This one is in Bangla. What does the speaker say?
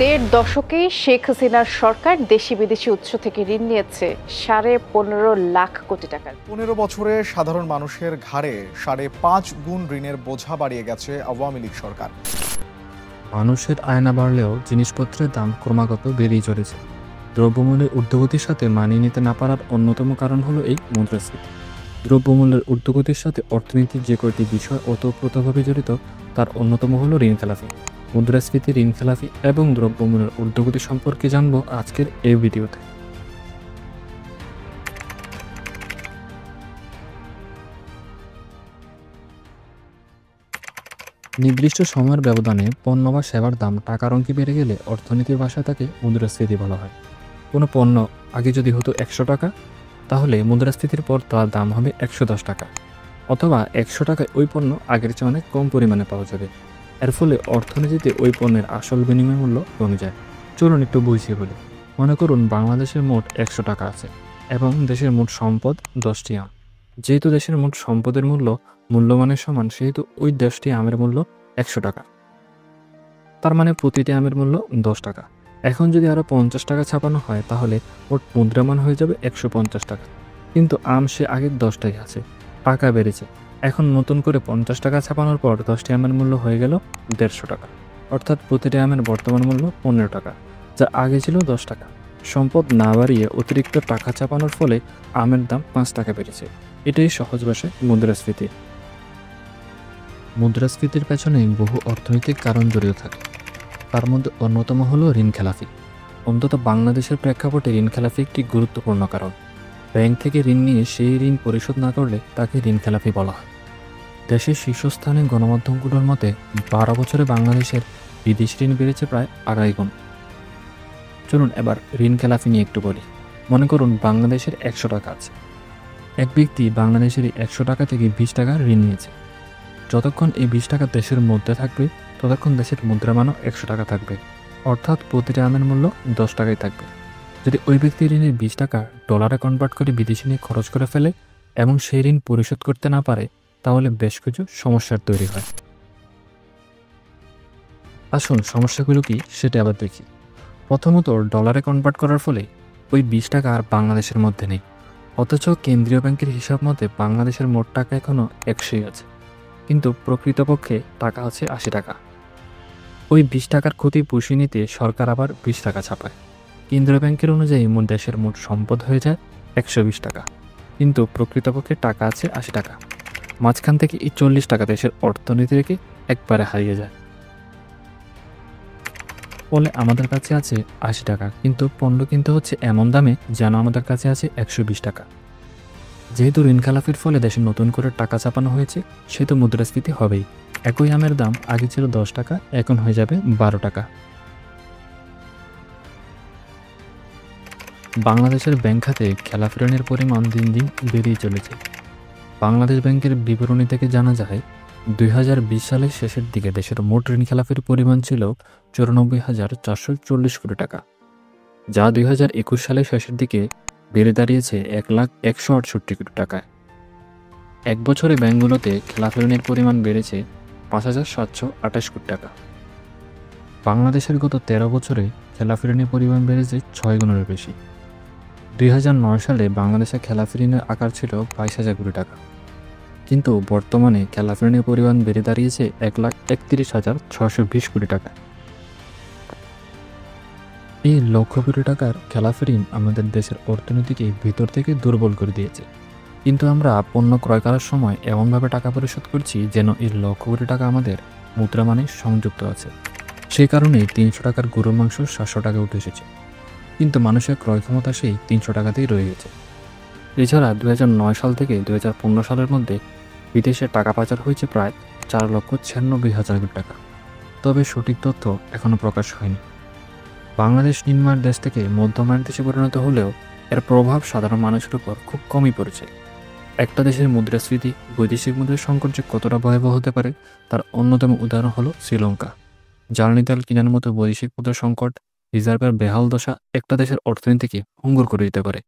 দেড় দশকেই শেখ হাসিনার সরকার দেশি বিদেশি উৎস থেকে ঋণ নিয়েছে 15.5 লাখ কোটি টাকার। 15 বছরে সাধারণ মানুষের ঘাড়ে 5.5 গুণ ঋণের বোঝা বাড়িয়ে গেছে আওয়ামী লীগ সরকার। মানুষের আয় না বাড়লেও জিনিসপত্রের দাম ক্রমাগত বেড়েই চলেছে। দ্রব্যমূল্যের ঊর্ধ্বগতির সাথে মানিয়ে নিতে না পারার অন্যতম কারণ হলো এই মুদ্রাস্ফীতি। দ্রব্যমূল্যের ঊর্ধ্বগতির সাথে অর্থনীতির যে কয়টি বিষয় ওতপ্রোতভাবে জড়িত তার অন্যতম হলো ঋণখেলাপি। মুদ্রাস্ফীতি, ঋণখেলাপি এবং দ্রব্যমূল্যের ঊর্ধ্বগতি সম্পর্কে জানবো আজকের এই ভিডিওতে। নির্দিষ্ট সময়ের ব্যবধানে পণ্য বা সেবার দাম টাকার অঙ্কে বেড়ে গেলে অর্থনীতির ভাষায় তাকে মুদ্রাস্ফীতি বলা হয়। কোনো পণ্য আগে যদি হতো 100 টাকা, তাহলে মুদ্রাস্ফীতির পর তার দাম হবে 110 টাকা, অথবা 100 টাকায় ওই পণ্য আগের চেয়ে অনেক কম পরিমাণে পাওয়া যাবে। এর ফলে অর্থনীতিতে ওই পণ্যের আসল বিনিময় মূল্য কমে যায়। চলুন একটু বুঝিয়ে বলি। মনে করুন বাংলাদেশের মোট 100 টাকা আছে এবং দেশের মোট সম্পদ 10টি আম। যেহেতু দেশের মোট সম্পদের মূল্য মূল্যমানের সমান, সেহেতু ওই 10টি আমের মূল্য 100 টাকা। তার মানে প্রতিটি আমের মূল্য 10 টাকা। এখন যদি আরও 50 টাকা ছাপানো হয়, তাহলে মোট মুদ্রামান হয়ে যাবে 150 টাকা। কিন্তু আম সে আগের 10টাই আছে, টাকা বেড়েছে। এখন নতুন করে 50 টাকা ছাপানোর পর 10টি আমের মূল্য হয়ে গেল 150 টাকা। অর্থাৎ প্রতিটি আমের বর্তমান মূল্য 15 টাকা, যা আগে ছিল 10 টাকা। সম্পদ না বাড়িয়ে অতিরিক্ত টাকা ছাপানোর ফলে আমের দাম 5 টাকা বেড়েছে। এটাই সহজ ভাষায় মুদ্রাস্ফীতি। মুদ্রাস্ফীতির পেছনে বহু অর্থনৈতিক কারণ জড়িত থাকে। তার মধ্যে অন্যতম হলো ঋণখেলাপি। অন্তত বাংলাদেশের প্রেক্ষাপটে ঋণখেলাপি একটি গুরুত্বপূর্ণ কারণ। ব্যাংক থেকে ঋণ নিয়ে সেই ঋণ পরিশোধ না করলে তাকে ঋণখেলাপি বলা হয়। দেশের শীর্ষস্থানীয় গণমাধ্যমগুলোর মতে 12 বছরে বাংলাদেশের বিদেশি ঋণ বেড়েছে প্রায় 2.5 গুণ। চলুন এবার ঋণখেলাপি নিয়ে একটু বলি। মনে করুন বাংলাদেশের 100 টাকা আছে। এক ব্যক্তি বাংলাদেশের 100 টাকা থেকে 20 টাকা ঋণ নিয়েছে। যতক্ষণ এই 20 টাকা দেশের মধ্যে থাকবে, ততক্ষণ দেশের মুদ্রামানও 100 টাকা থাকবে, অর্থাৎ প্রতিটি আমের মূল্য 10 টাকাই থাকবে। যদি ওই ব্যক্তি ঋণের 20 টাকা ডলারে কনভার্ট করে বিদেশি নিয়ে খরচ করে ফেলে এবং সেই ঋণ পরিশোধ করতে না পারে, তাহলে বেশ কিছু সমস্যার তৈরি হয়। আসুন সমস্যাগুলো কি সেটা আবার দেখি। প্রথমত, ডলারে কনভার্ট করার ফলে ওই 20 টাকা আর বাংলাদেশের মধ্যে নেই, অথচ কেন্দ্রীয় ব্যাংকের হিসাব মতে বাংলাদেশের মোট টাকা এখনও 100ই আছে, কিন্তু প্রকৃতপক্ষে টাকা আছে 80 টাকা। ওই 20 টাকার ক্ষতি পুষিয়ে নিতে সরকার আবার 20 টাকা ছাপায়। কেন্দ্রীয় ব্যাংকের অনুযায়ী দেশের মোট সম্পদ হয়ে যায় 120 টাকা, কিন্তু প্রকৃতপক্ষে টাকা আছে 80 টাকা। মাঝখান থেকে এই 40 টাকা দেশের অর্থনীতি থেকে একবারে হারিয়ে যায়। ফলে আমাদের কাছে আছে 80 টাকা, কিন্তু পণ্য কিনতে হচ্ছে এমন দামে যেন আমাদের কাছে আছে 120 টাকা। যেহেতু ঋণখেলাপির ফলে দেশে নতুন করে টাকা ছাপানো হয়েছে, সেহেতু মুদ্রাস্ফীতি হবেই। একই আমের দাম আগে ছিল 10 টাকা, এখন হয়ে যাবে 12 টাকা। বাংলাদেশের ব্যাংক খাতে খেলাপি ঋণের পরিমাণ দিন দিন বেড়েই চলেছে। বাংলাদেশ ব্যাংকের বিবরণী থেকে জানা যায় 2020 সালের শেষের দিকে দেশের মোট ঋণ খেলাপির পরিমাণ ছিল 94,440 কোটি টাকা, যা 2021 সালের শেষের দিকে বেড়ে দাঁড়িয়েছে 1,168 কোটি টাকায়। এক বছরে ব্যাংকগুলোতে খেলাপি ঋণের পরিমাণ বেড়েছে 5,728 কোটি টাকা। বাংলাদেশের গত 13 বছরে খেলাপি ঋণের পরিমাণ বেড়েছে 6 গুণের বেশি। 2009 সালে বাংলাদেশে খেলাপি ঋণের আকার ছিল 22,000 কোটি টাকা, কিন্তু বর্তমানে খেলাপি ঋণের পরিমাণ বেড়ে দাঁড়িয়েছে 1,31,620 কোটি টাকা। এই লক্ষ কোটি টাকার খেলাপি ঋণ আমাদের দেশের অর্থনীতিকে ভিতর থেকে দুর্বল করে দিয়েছে। কিন্তু আমরা পণ্য ক্রয় করার সময় এমনভাবে টাকা পরিশোধ করছি যেন এই লক্ষ কোটি টাকা আমাদের মুদ্রামানে সংযুক্ত আছে। সেই কারণেই 300 টাকার গরুর মাংস 700 টাকা উঠে এসেছে, কিন্তু মানুষের ক্রয় ক্ষমতা সেই 300 টাকাতেই রয়ে গেছে। এছাড়া 2009 সাল থেকে 2015 সালের মধ্যে বিদেশে টাকা পাচার হয়েছে প্রায় 4,96,000 কোটি টাকা। তবে সঠিক তথ্য এখনও প্রকাশ হয়নি। বাংলাদেশ নিম্নায়ের দেশ থেকে মধ্যমায়ের দেশে পরিণত হলেও এর প্রভাব সাধারণ মানুষের উপর খুব কমই পড়েছে। একটা দেশের মুদ্রাস্ফীতি বৈদেশিক মুদ্রার সংকট যে কতটা ভয়াবহ হতে পারে তার অন্যতম উদাহরণ হলো শ্রীলঙ্কা। জ্বালানি তেল কেনার মতো বৈদেশিক মুদ্রার সংকট, রিজার্ভের বেহাল দশা একটা দেশের অর্থনীতিকে ভঙ্গুর করে দিতে পারে।